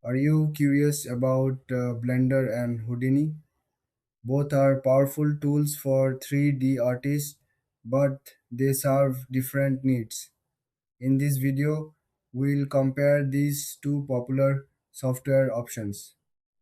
Are you curious about Blender and Houdini? Both are powerful tools for 3D artists, but they serve different needs. In this video, we'll compare these two popular software options.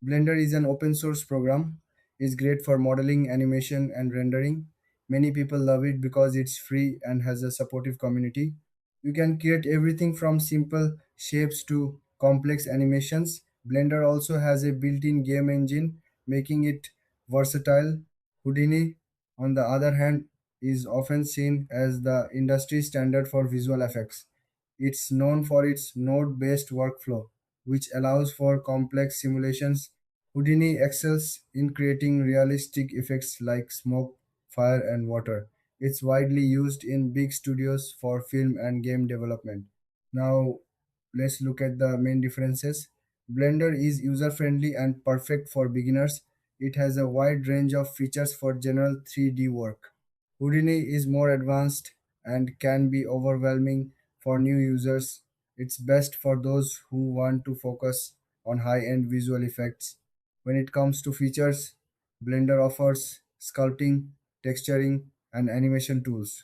Blender is an open source program. It's great for modeling, animation, and rendering. Many people love it because it's free and has a supportive community. You can create everything from simple shapes to complex animations. Blender also has a built-in game engine, making it versatile. Houdini, on the other hand, is often seen as the industry standard for visual effects. It's known for its node-based workflow, which allows for complex simulations. Houdini excels in creating realistic effects like smoke, fire, and water. It's widely used in big studios for film and game development. Now, let's look at the main differences. Blender is user friendly and perfect for beginners. It has a wide range of features for general 3D work. Houdini is more advanced and can be overwhelming for new users. It's best for those who want to focus on high end visual effects. When it comes to features, Blender offers sculpting, texturing, and animation tools.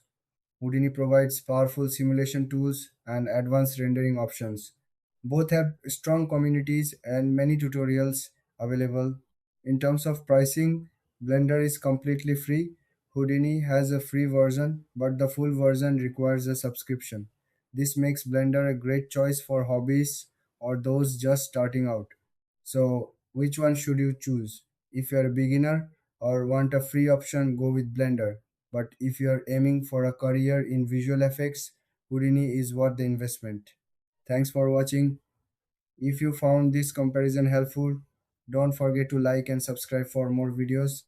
Houdini provides powerful simulation tools and advanced rendering options. Both have strong communities and many tutorials available. In terms of pricing, Blender is completely free. Houdini has a free version, but the full version requires a subscription. This makes Blender a great choice for hobbies or those just starting out. So, which one should you choose? If you're a beginner or want a free option, go with Blender. But if you're aiming for a career in visual effects, Houdini is worth the investment. Thanks for watching. If you found this comparison helpful, don't forget to like and subscribe for more videos.